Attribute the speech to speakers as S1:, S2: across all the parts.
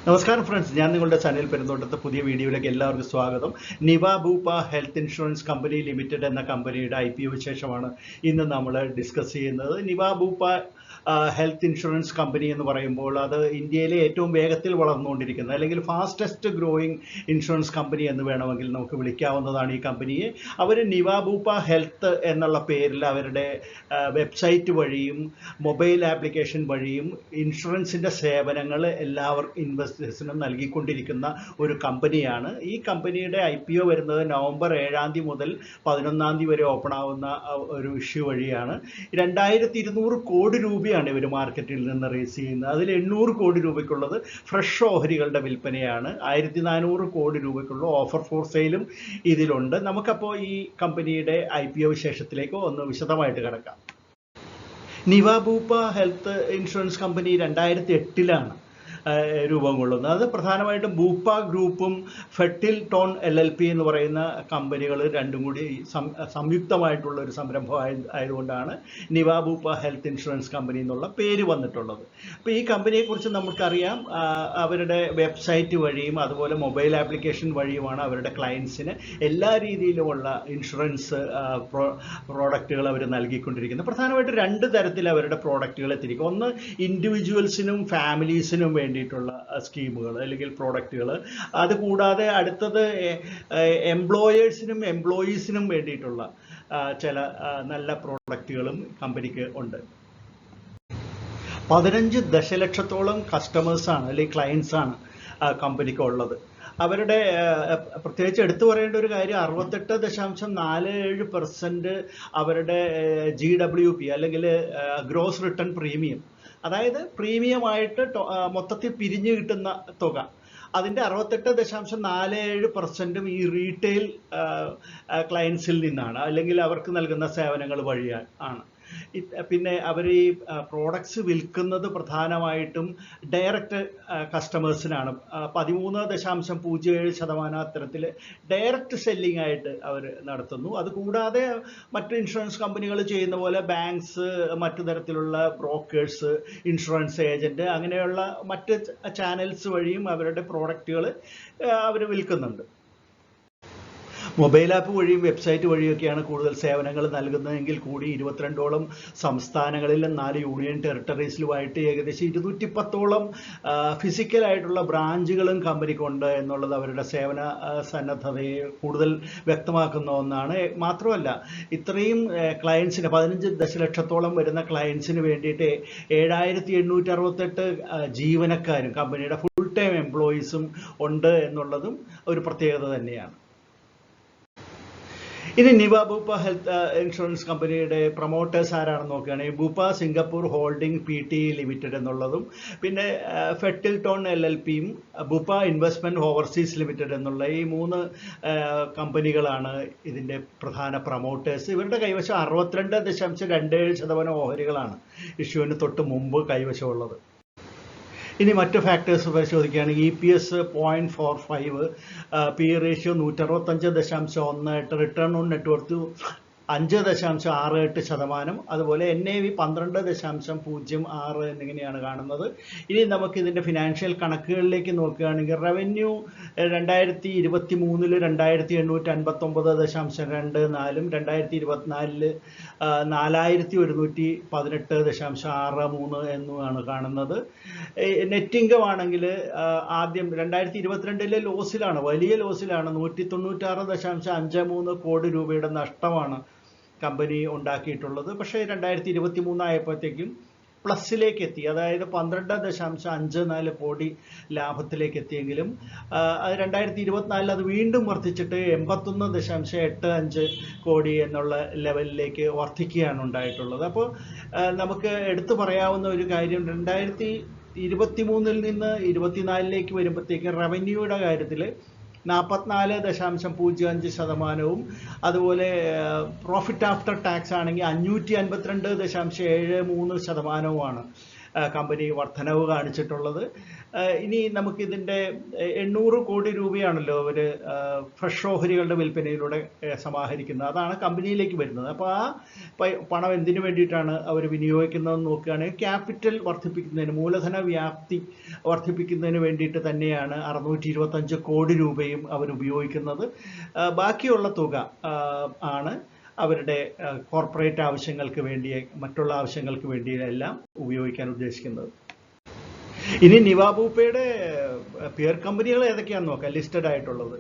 S1: നമസ്കാരം ഫ്രണ്ട്സ്, ഞാൻ നിങ്ങളുടെ ചാനൽ പെരുന്തോട്ടത്തെ പുതിയ വീഡിയോയിലേക്ക് എല്ലാവർക്കും സ്വാഗതം. Niva Bupa health insurance company limited എന്ന കമ്പനിയുടെ IPO വിശേഷമാണ് ഇന്ന് നമ്മൾ ഡിസ്കസ് ചെയ്യുന്നത്. Niva Bupa health insurance company എന്ന് പറയുമ്പോൾ അത് ഇന്ത്യയിലെ ഏറ്റവും വേഗത്തിൽ വളർന്നുകൊണ്ടിരിക്കുന്ന അല്ലെങ്കിൽ ഫാസ്റ്റസ്റ്റ് ഗ്രോയിങ് ഇൻഷുറൻസ് കമ്പനി എന്ന് വേണമെങ്കിൽ നമുക്ക് വിളിക്കാവുന്നതാണ് ഈ കമ്പനിയെ. അവർ നിവ ബൂപ്പ ഹെൽത്ത് എന്നുള്ള പേരിൽ അവരുടെ വെബ്സൈറ്റ് വഴിയും മൊബൈൽ ആപ്ലിക്കേഷൻ വഴിയും ഇൻഷുറൻസിൻ്റെ സേവനങ്ങൾ എല്ലാവർക്കും ഇൻവെസ്റ്റേഴ്സിനും നൽകിക്കൊണ്ടിരിക്കുന്ന ഒരു കമ്പനിയാണ്. ഈ കമ്പനിയുടെ IPO വരുന്നത് നവംബർ 7 മുതൽ 11 വരെ ഓപ്പൺ ആവുന്ന ഒരു ഇഷ്യൂ വഴിയാണ്. 2200 കോടി രൂപയാണ് ഇവർ മാർക്കറ്റിൽ നിന്ന് റേസ് ചെയ്യുന്നത്. അതിൽ 800 കോടി രൂപയ്ക്കുള്ളത് ഫ്രഷ് ഓഹരികളുടെ വിൽപ്പനയാണ്. 1400 കോടി രൂപയ്ക്കുള്ള ഓഫർ ഫോർ സെയിലും ഇതിലുണ്ട്. നമുക്കപ്പോൾ ഈ കമ്പനിയുടെ IPO വിശേഷത്തിലേക്ക് ഒന്ന് വിശദമായിട്ട് കിടക്കാം. നിവ ബൂപ്പ ഹെൽത്ത് ഇൻഷുറൻസ് കമ്പനി 2008 രൂപം കൊള്ളുന്നത്. അത് പ്രധാനമായിട്ടും ബൂപ്പ ഗ്രൂപ്പും ഫെർട്ടിൽ ടോൺ LLP എന്ന് പറയുന്ന കമ്പനികൾ രണ്ടും കൂടി സംയുക്തമായിട്ടുള്ള ഒരു സംരംഭം ആയതുകൊണ്ടാണ് നിവ ബൂപ്പ ഹെൽത്ത് ഇൻഷുറൻസ് കമ്പനി എന്നുള്ള പേര് വന്നിട്ടുള്ളത്. അപ്പോൾ ഈ കമ്പനിയെക്കുറിച്ച് നമുക്കറിയാം. അവരുടെ വെബ്സൈറ്റ് വഴിയും അതുപോലെ മൊബൈൽ ആപ്ലിക്കേഷൻ വഴിയുമാണ് അവരുടെ ക്ലയൻസിന് എല്ലാ രീതിയിലുമുള്ള ഇൻഷുറൻസ് പ്രോഡക്റ്റുകൾ അവർ നൽകിക്കൊണ്ടിരിക്കുന്നത്. പ്രധാനമായിട്ട് 2 തരത്തിൽ അവരുടെ പ്രോഡക്റ്റുകൾ എത്തിയിരിക്കും. ഒന്ന് ഇൻഡിവിജ്വൽസിനും ഫാമിലീസിനും വേണ്ടിയിട്ടുള്ള സ്കീമുകൾ അല്ലെങ്കിൽ പ്രോഡക്റ്റുകൾ. അതുകൂടാതെ അടുത്തത് എംപ്ലോയേഴ്സിനും എംപ്ലോയീസിനും വേണ്ടിയിട്ടുള്ള ചില നല്ല പ്രോഡക്റ്റുകളും കമ്പനിക്ക് ഉണ്ട്. 15 ദശലക്ഷത്തോളം കസ്റ്റമേഴ്സാണ് അല്ലെങ്കിൽ ക്ലയൻസാണ് കമ്പനിക്ക് ഉള്ളത്. അവരുടെ പ്രത്യേകിച്ച് എടുത്തു പറയേണ്ട ഒരു കാര്യം 68.47% അവരുടെ GWP അല്ലെങ്കിൽ ഗ്രോസ് റിട്ടേൺ പ്രീമിയം, അതായത് പ്രീമിയമായിട്ട് മൊത്തത്തിൽ പിരിഞ്ഞു കിട്ടുന്ന തുക, അതിൻ്റെ 68.47% ഈ റീറ്റെയിൽ ക്ലയൻസിൽ നിന്നാണ് അല്ലെങ്കിൽ അവർക്ക് നൽകുന്ന സേവനങ്ങൾ വഴിയാണ്. പിന്നെ അവർ ഈ പ്രോഡക്ട്സ് വിൽക്കുന്നത് പ്രധാനമായിട്ടും ഡയറക്റ്റ് കസ്റ്റമേഴ്സിനാണ്. 13.07% അത്തരത്തിൽ ഡയറക്റ്റ് സെല്ലിംഗ് ആയിട്ട് അവർ നടത്തുന്നു. അതുകൂടാതെ മറ്റ് ഇൻഷുറൻസ് കമ്പനികൾ ചെയ്യുന്ന പോലെ ബാങ്ക്സ്, മറ്റു തരത്തിലുള്ള ബ്രോക്കേഴ്സ്, ഇൻഷുറൻസ് ഏജൻറ്റ്, അങ്ങനെയുള്ള മറ്റ് ചാനൽസ് വഴിയും അവരുടെ പ്രോഡക്റ്റുകൾ അവർ വിൽക്കുന്നുണ്ട്. മൊബൈൽ ആപ്പ് വഴിയും വെബ്സൈറ്റ് വഴിയൊക്കെയാണ് കൂടുതൽ സേവനങ്ങൾ നൽകുന്നതെങ്കിൽ കൂടി 22ഓളം സംസ്ഥാനങ്ങളിലും 4 യൂണിയൻ ടെറിട്ടറീസിലുമായിട്ട് ഏകദേശം 210ഓളം ഫിസിക്കലായിട്ടുള്ള ബ്രാഞ്ചുകളും കമ്പനിക്കുണ്ട് എന്നുള്ളത് അവരുടെ സേവന സന്നദ്ധതയെ കൂടുതൽ വ്യക്തമാക്കുന്ന ഒന്നാണ്. മാത്രമല്ല, ഇത്രയും ക്ലയൻസിന് 15 ദശലക്ഷത്തോളം വരുന്ന ക്ലയൻസിന് വേണ്ടിയിട്ട് 7868 ജീവനക്കാരും കമ്പനിയുടെ ഫുൾ ടൈം എംപ്ലോയീസും ഉണ്ട് എന്നുള്ളതും ഒരു പ്രത്യേകത തന്നെയാണ്. ഇനി നിവ ബൂപ്പ ഹെൽത്ത് ഇൻഷുറൻസ് കമ്പനിയുടെ പ്രൊമോട്ടേഴ്സ് ആരാണെന്ന് നോക്കുകയാണെങ്കിൽ Bupa Singapore holding PT limited എന്നുള്ളതും പിന്നെ ഫെർട്ടിൽ ടോൺ LLPയും ബൂപ്പ ഇൻവെസ്റ്റ്മെൻറ്റ് ഓവർസീസ് ലിമിറ്റഡ് എന്നുള്ള ഈ 3 കമ്പനികളാണ് ഇതിൻ്റെ പ്രധാന പ്രൊമോട്ടേഴ്സ്. ഇവരുടെ കൈവശം 62.27% ഓഹരികളാണ് ഇഷ്യൂവിന് തൊട്ട് മുമ്പ് കൈവശമുള്ളത്. ഇനി മറ്റ് ഫാക്ടേഴ്സ് പരിശോധിക്കുകയാണെങ്കിൽ EPS 0.45, PE ratio 165.18, return on net worth 5.68%, അതുപോലെ NAV 12.06 എന്നിങ്ങനെയാണ് കാണുന്നത്. ഇനി നമുക്കിതിൻ്റെ ഫിനാൻഷ്യൽ കണക്കുകളിലേക്ക് നോക്കുകയാണെങ്കിൽ റവന്യൂ 2023 2859.24, 2024 4118.63 എന്നുമാണ് കാണുന്നത്. നെറ്റ് ഇൻകം ആണെങ്കിൽ ആദ്യം 2022 ലോസിലാണ്, വലിയ ലോസിലാണ്. 196.53 കോടി രൂപയുടെ നഷ്ടമാണ് കമ്പനി ഉണ്ടാക്കിയിട്ടുള്ളത്. പക്ഷേ 2023 ആയപ്പോഴത്തേക്കും പ്ലസിലേക്ക് എത്തി, അതായത് 12.54 കോടി ലാഭത്തിലേക്ക് എത്തിയെങ്കിലും അത് 2024 അത് വീണ്ടും വർദ്ധിച്ചിട്ട് 81.85 കോടി എന്നുള്ള ലെവലിലേക്ക് വർദ്ധിക്കുകയാണ് ഉണ്ടായിട്ടുള്ളത്. അപ്പോൾ നമുക്ക് എടുത്തു പറയാവുന്ന ഒരു കാര്യം, 2023 നിന്ന് 2024 വരുമ്പോഴത്തേക്കും റവന്യൂയുടെ കാര്യത്തിൽ 44.05%, അതുപോലെ പ്രോഫിറ്റ് ആഫ്റ്റർ ടാക്സ് ആണെങ്കിൽ 552.73%. കമ്പനി വർധനവ് കാണിച്ചിട്ടുള്ളത്. ഇനി നമുക്കിതിൻ്റെ 800 കോടി രൂപയാണല്ലോ അവർ ഫ്രഷ് ഓഹരികളുടെ വിൽപ്പനയിലൂടെ സമാഹരിക്കുന്നത്. അതാണ് കമ്പനിയിലേക്ക് വരുന്നത്. അപ്പോൾ ആ പണം എന്തിനു വേണ്ടിയിട്ടാണ് അവർ വിനിയോഗിക്കുന്നതെന്ന് നോക്കുകയാണെങ്കിൽ ക്യാപിറ്റൽ വർദ്ധിപ്പിക്കുന്നതിന്, മൂലധന വ്യാപ്തി വർദ്ധിപ്പിക്കുന്നതിന് വേണ്ടിയിട്ട് തന്നെയാണ് 625 കോടി രൂപയും അവർ ഉപയോഗിക്കുന്നത്. ബാക്കിയുള്ള തുക ആണ് അവരുടെ കോർപ്പറേറ്റ് ആവശ്യങ്ങൾക്ക് വേണ്ടി, മറ്റുള്ള ആവശ്യങ്ങൾക്ക് വേണ്ടിയെല്ലാം ഉപയോഗിക്കാൻ ഉദ്ദേശിക്കുന്നത്. ഇനി നിവ ബൂപ്പയുടെ പിയർ കമ്പനികൾ ഏതൊക്കെയാണെന്ന് നോക്കാം, ലിസ്റ്റഡ് ആയിട്ടുള്ളത്.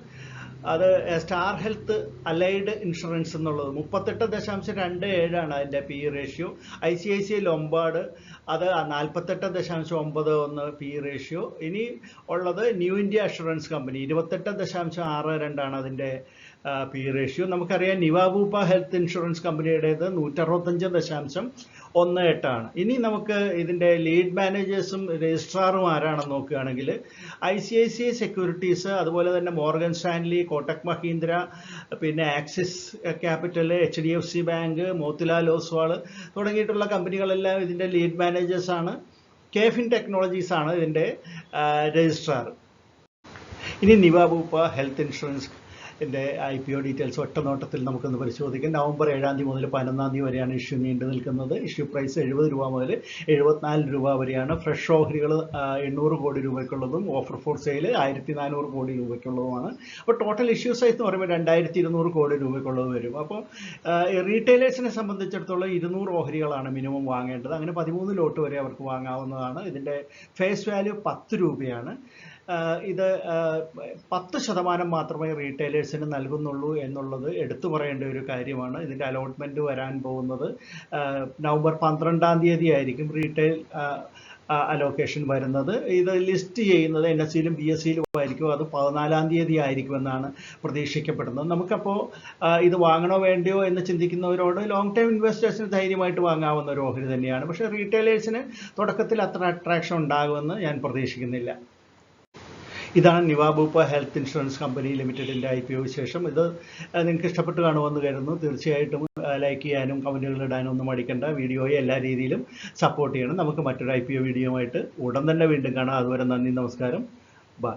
S1: അത് സ്റ്റാർ ഹെൽത്ത് അലൈഡ് ഇൻഷുറൻസ് എന്നുള്ളത് 38.27 അതിൻ്റെ പി റേഷ്യോ. ICICI ലൊംബാർഡ് അത് 48.91 പി റേഷ്യോ. ഇനി ഉള്ളത് ന്യൂ ഇന്ത്യ അഷുറൻസ് കമ്പനി 28.62 അതിൻ്റെ പി റേഷ്യോ. നമുക്കറിയാം നിവ ബൂപ്പ ഹെൽത്ത് ഇൻഷുറൻസ് കമ്പനിയുടേത് 165.18. ഇനി നമുക്ക് ഇതിൻ്റെ ലീഡ് മാനേജേഴ്സും രജിസ്ട്രാറും ആരാണെന്ന് നോക്കുകയാണെങ്കിൽ ICICI സെക്യൂരിറ്റീസ്, അതുപോലെ തന്നെ മോർഗൻ സ്റ്റാൻലി, കോട്ടക് മഹീന്ദ്ര, പിന്നെ axis capital, HDFC bank, Motilal Oswald തുടങ്ങിയിട്ടുള്ള കമ്പനികളെല്ലാം ഇതിൻ്റെ ലീഡ് മാനേജേഴ്സാണ്. കെഫിൻ ടെക്നോളജീസ് ആണ് ഇതിൻ്റെ രജിസ്ട്രാർ. ഇനി Niva Bupa health insurance IPO details ഒറ്റ നോട്ടത്തിൽ നമുക്കൊന്ന് പരിശോധിക്കാം. നവംബർ 7 മുതൽ 11 വരെയാണ് ഇഷ്യൂ നീണ്ടു നിൽക്കുന്നത്. ഇഷ്യൂ പ്രൈസ് 70 രൂപ മുതൽ 74 രൂപ വരെയാണ്. ഫ്രഷ് ഓഹരികൾ 800 കോടി രൂപയ്ക്കുള്ളതും ഓഫർ ഫോർ സെയിൽ 1400 കോടി രൂപയ്ക്കുള്ളതുമാണ്. അപ്പോൾ ടോട്ടൽ ഇഷ്യൂ സൈസ് എന്ന് പറയുമ്പോൾ 2200 കോടി രൂപയ്ക്കുള്ളത് വരും. അപ്പോൾ റീറ്റെയിലേഴ്സിനെ സംബന്ധിച്ചിടത്തോളം 200 ഓഹരികളാണ് മിനിമം വാങ്ങേണ്ടത്. അങ്ങനെ 13 ലോട്ട് വരെ അവർക്ക് വാങ്ങാവുന്നതാണ്. ഇതിൻ്റെ ഫേസ് വാല്യൂ 10 രൂപയാണ്. ഇത് 10% മാത്രമേ റീറ്റെയിലേഴ്സിന് നൽകുന്നുള്ളൂ എന്നുള്ളത് എടുത്തു പറയേണ്ട ഒരു കാര്യമാണ്. ഇതിൻ്റെ അലോട്ട്മെൻറ്റ് വരാൻ പോകുന്നത് നവംബർ 12 ആയിരിക്കും റീറ്റെയിൽ അലോക്കേഷൻ വരുന്നത്. ഇത് ലിസ്റ്റ് ചെയ്യുന്നത് NSEയിലും BSEയിലും ആയിരിക്കും. അത് 14 ആയിരിക്കുമെന്നാണ് പ്രതീക്ഷിക്കപ്പെടുന്നത്. നമുക്കപ്പോൾ ഇത് വാങ്ങണോ വേണ്ടയോ എന്ന് ചിന്തിക്കുന്നവരോട് ലോങ് ടൈം ഇൻവെസ്റ്റേഴ്സിന് ധൈര്യമായിട്ട് വാങ്ങാവുന്ന ഒരു ഓഹരി തന്നെയാണ്. പക്ഷേ റീറ്റെയിലേഴ്സിന് തുടക്കത്തിൽ അത്ര അട്രാക്ഷൻ ഉണ്ടാകുമെന്ന് ഞാൻ പ്രതീക്ഷിക്കുന്നില്ല. ഇതാണ് Niva Bupa health insurance company ലിമിറ്റഡിൻ്റെ IPO വിശേഷം. ഇത് നിങ്ങൾക്ക് ഇഷ്ടപ്പെട്ട് കാണുമെന്ന് കരുതുന്നു. തീർച്ചയായിട്ടും ലൈക്ക് ചെയ്യാനും കമൻറ്റുകൾ ഇടാനും ഒന്നും മടിക്കേണ്ട. വീഡിയോയെ എല്ലാ രീതിയിലും സപ്പോർട്ട് ചെയ്യണം. നമുക്ക് മറ്റൊരു IPO വീഡിയോ ആയിട്ട് ഉടൻ തന്നെ വീണ്ടും കാണാം. അതുവരെ നന്ദി, നമസ്കാരം, ബൈ.